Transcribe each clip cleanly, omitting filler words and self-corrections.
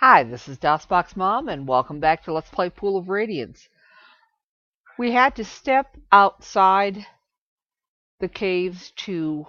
Hi, this is DOSBox Mom, and welcome back to Let's Play Pool of Radiance. We had to step outside the caves to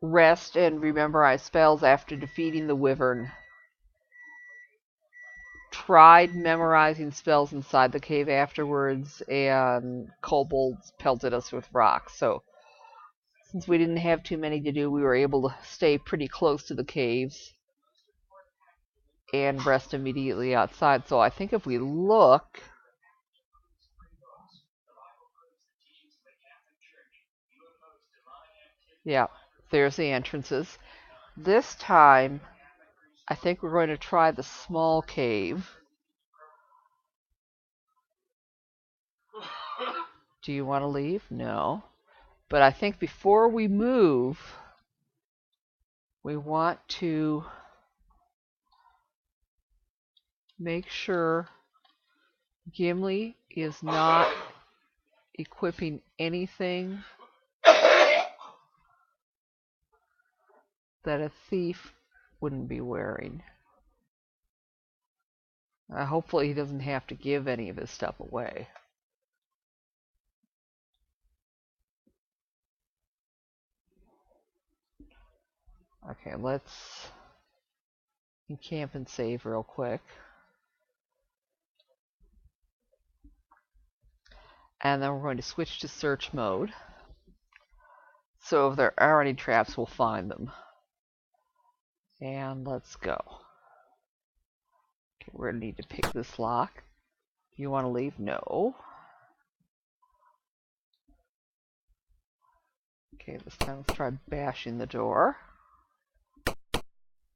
rest and remember our spells after defeating the wyvern. Tried memorizing spells inside the cave afterwards, and kobolds pelted us with rocks. So, since we didn't have too many to do, we were able to stay pretty close to the caves and rest immediately outside. So I think if we look, yeah, there's the entrances. This time, I think we're going to try the small cave. Do you want to leave? No. But I think before we move, we want to make sure Gimli is not equipping anything that a thief wouldn't be wearing. Hopefully he doesn't have to give any of his stuff away. Okay, let's encamp and save real quick. And then we're going to switch to search mode. So if there are any traps, we'll find them. And let's go. Okay, we're going to need to pick this lock. You want to leave? No. Okay, this time let's try bashing the door.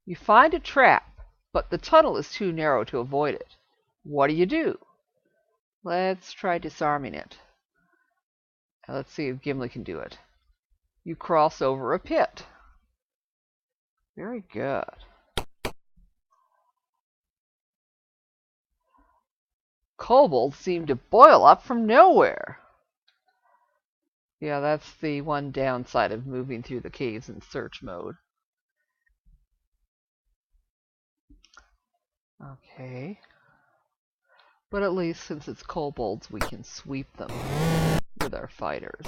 You find a trap, but the tunnel is too narrow to avoid it. What do? Let's try disarming it. Now let's see if Gimli can do it. You cross over a pit. Very good. Kobolds seem to boil up from nowhere. Yeah, that's the one downside of moving through the caves in search mode. Okay. But at least since it's kobolds, we can sweep them with our fighters.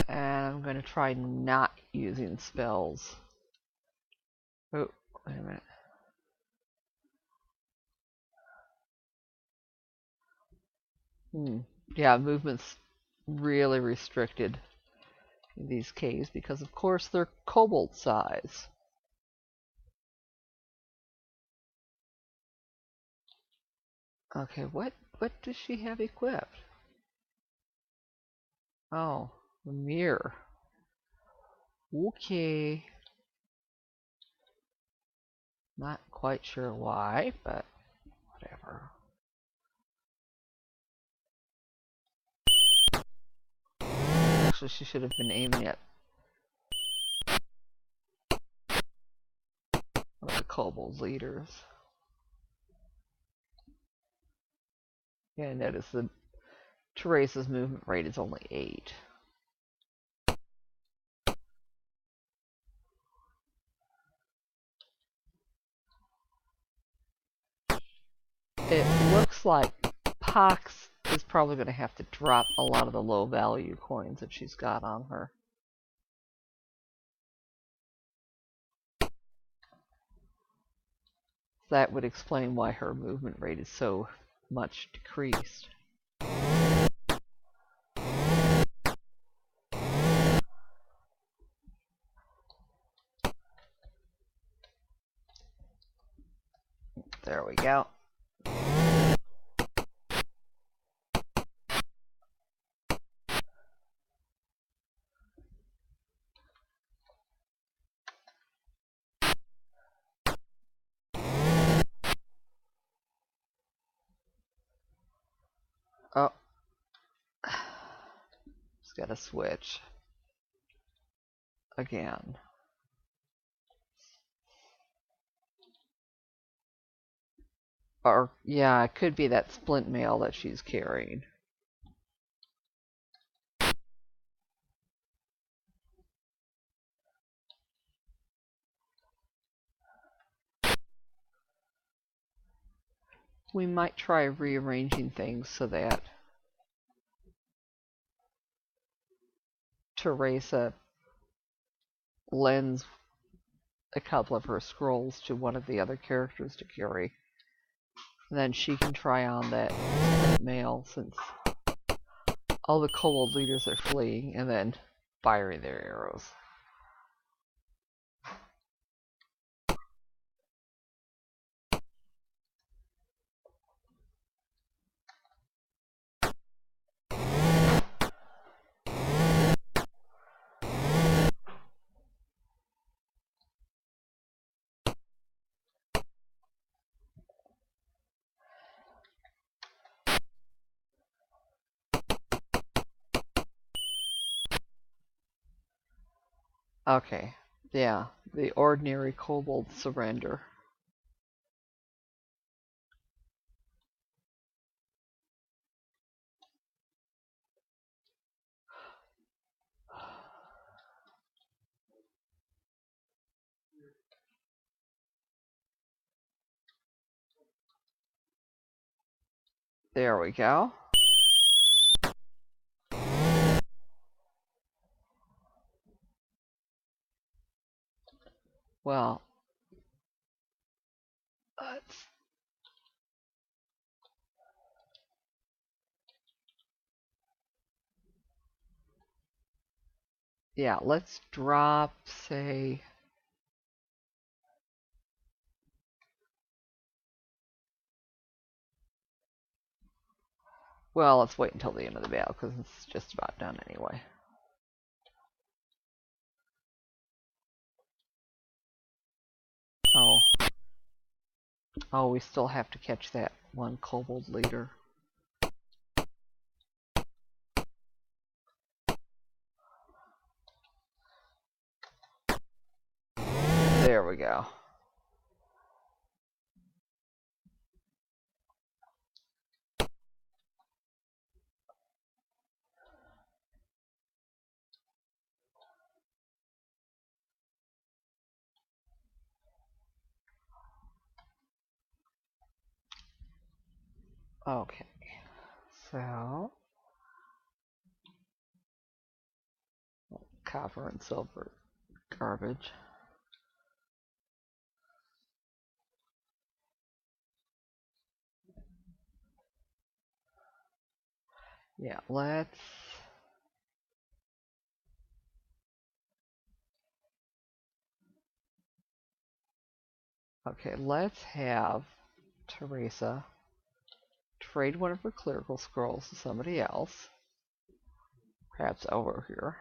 And I'm going to try not using spells. Oh, wait a minute. Yeah, movement's really restricted in these caves because, of course, they're kobold size. Okay, what does she have equipped? Oh, a mirror. Okay. Not quite sure why, but whatever. Actually, she should have been aiming at one of the kobold leaders. Yeah, notice that Teresa's movement rate is only 8. It looks like Pox is probably going to have to drop a lot of the low value coins that she's got on her. That would explain why her movement rate is so much decreased. There we go. Oh. Just gotta switch. Again. Or, yeah, it could be that splint mail that she's carrying. We might try rearranging things so that Teresa lends a couple of her scrolls to one of the other characters to carry. And then she can try on that mail since all the kobold leaders are fleeing and then firing their arrows. Okay, yeah, the ordinary kobolds surrender. There we go. Well, let's... Yeah, let's drop, say... Well, let's wait until the end of the battle, because it's just about done anyway. Oh. Oh, we still have to catch that one kobold leader. There we go. Okay, so copper and silver garbage. Yeah, let's... Okay, let's have Teresa trade one of her clerical scrolls to somebody else. Perhaps over here.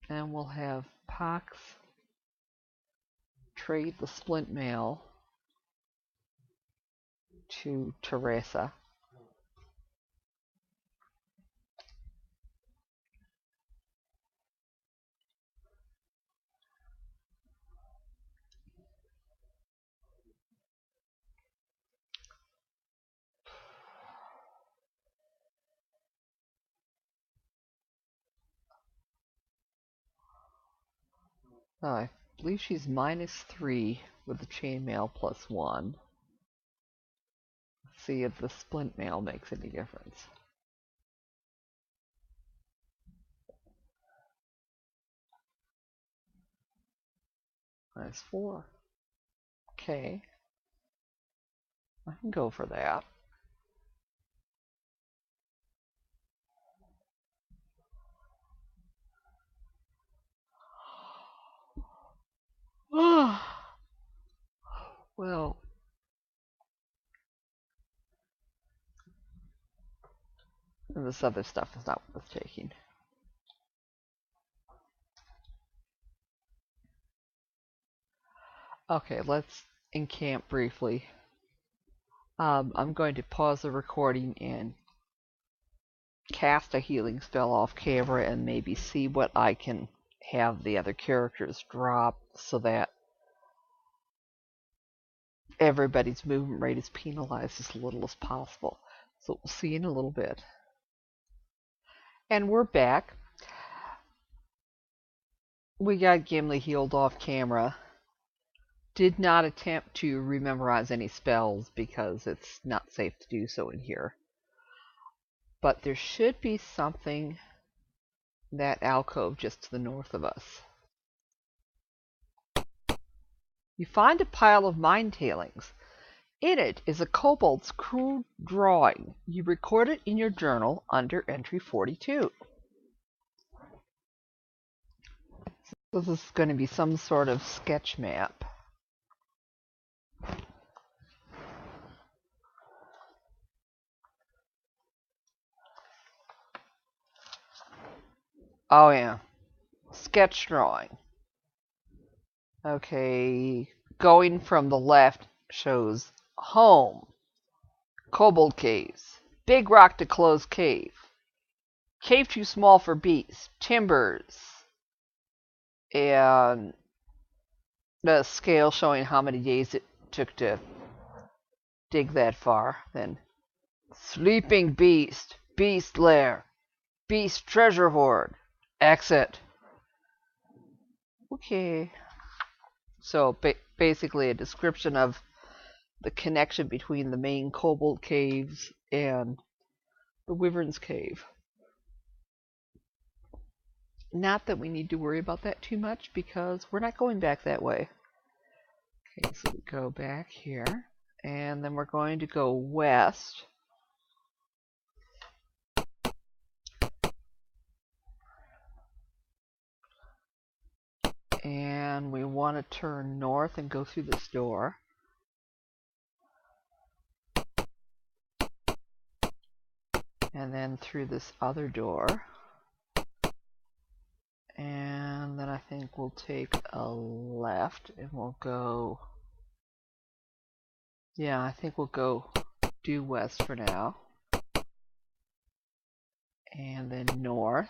And we'll have Pox trade the splint mail to Teresa. I believe she's -3 with the chainmail +1. Let's see if the splint mail makes any difference. -4. Okay. I can go for that. Well, this other stuff is not worth taking. Okay, let's encamp briefly. I'm going to pause the recording and cast a healing spell off camera and maybe see what I can have the other characters drop so that everybody's movement rate is penalized as little as possible. So we'll see in a little bit. And we're back. We got Gimli healed off camera. Did not attempt to rememorize any spells because it's not safe to do so in here. But there should be something in that alcove just to the north of us. You find a pile of mine tailings. In it is a kobold's crude drawing. You record it in your journal under entry 42. So this is going to be some sort of sketch map. Oh yeah, sketch drawing. Okay, going from the left shows home, kobold caves, big rock to close cave, cave too small for beasts, timbers, and the scale showing how many days it took to dig that far. Then sleeping beast, beast lair, beast treasure hoard, exit. Okay. So basically a description of the connection between the main kobold caves and the wyvern's cave. Not that we need to worry about that too much because we're not going back that way. Okay, so we go back here and then we're going to go west. And we want to turn north and go through this door. And then through this other door. And then I think we'll take a left and we'll go... Yeah, I think we'll go due west for now. And then north.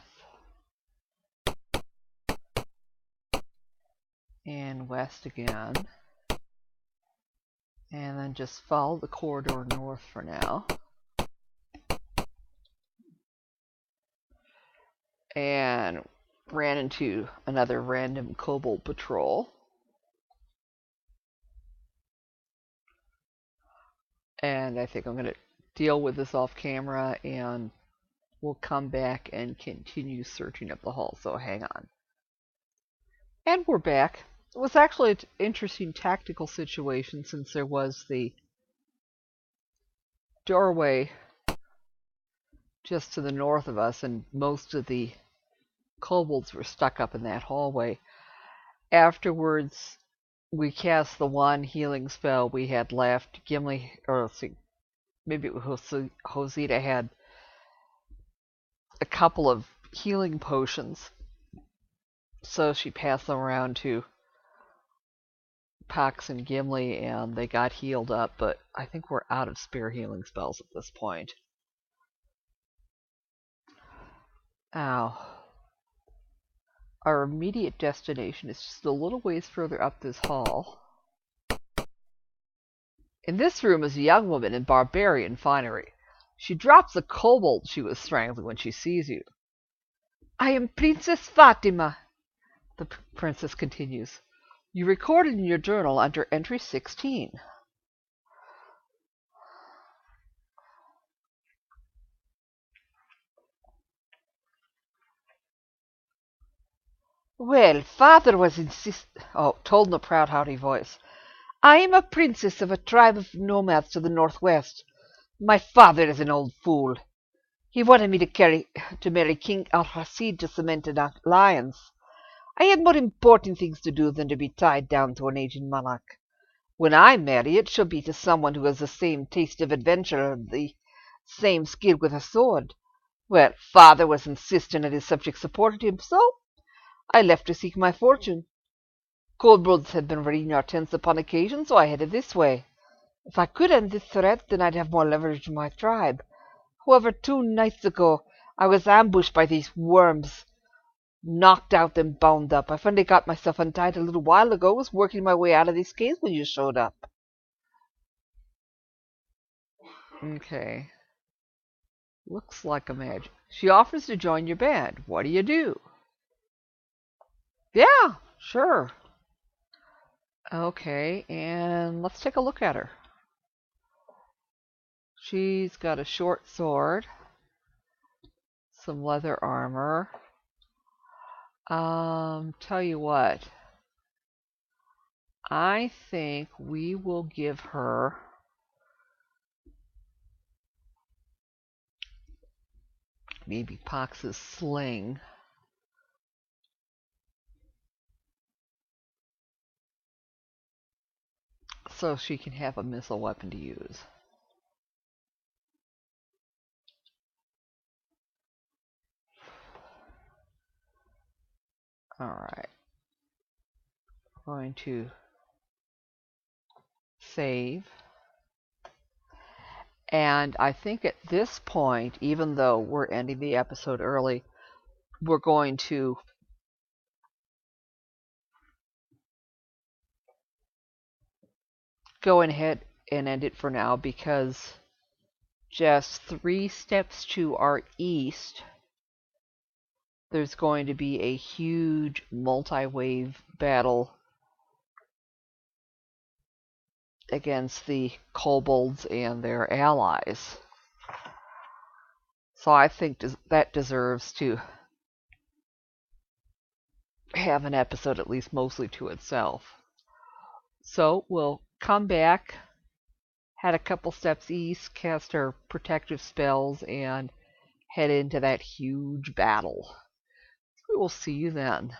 And west again, and then just follow the corridor north for now. And ran into another random kobold patrol. And I think I'm going to deal with this off camera and we'll come back and continue searching up the hall, so hang on. And we're back. It was actually an interesting tactical situation since there was the doorway just to the north of us and most of the kobolds were stuck up in that hallway. Afterwards, we cast the one healing spell we had left. Gimli, or let's see, maybe it was Hosita had a couple of healing potions. So she passed them around to Pax and Gimli, and they got healed up, but I think we're out of spare healing spells at this point. Ow. Our immediate destination is just a little ways further up this hall. In this room is a young woman in barbarian finery. She drops the kobold she was strangling when she sees you. I am Princess Fatima, the princess continues. You recorded in your journal under entry 16. Well, father was told in a proud, hearty voice. I am a princess of a tribe of nomads to the northwest. My father is an old fool. He wanted me to marry King Al-Hasid to cement an alliance. I had more important things to do than to be tied down to an aging monarch. When I marry, it shall be to someone who has the same taste of adventure and the same skill with a sword. Well, father was insistent that his subjects supported him, so I left to seek my fortune. Kobolds had been raiding our tents upon occasion, so I headed this way. If I could end this threat, then I'd have more leverage in my tribe. However, 2 nights ago, I was ambushed by these worms. Knocked out and bound up. I finally got myself untied a little while ago. Was working my way out of these caves when you showed up. Okay. Looks like a magic. She offers to join your band. What do you do? Yeah, sure. Okay, and let's take a look at her. She's got a short sword, some leather armor. Tell you what. I think we will give her maybe Pox's sling. So she can have a missile weapon to use. Alright. Going to save. And I think at this point, even though we're ending the episode early, we're going to go ahead and end it for now, because just 3 steps to our east, there's going to be a huge multi-wave battle against the kobolds and their allies. So I think that deserves to have an episode at least mostly to itself. So we'll come back, head a couple steps east, cast our protective spells, and head into that huge battle. We will see you then.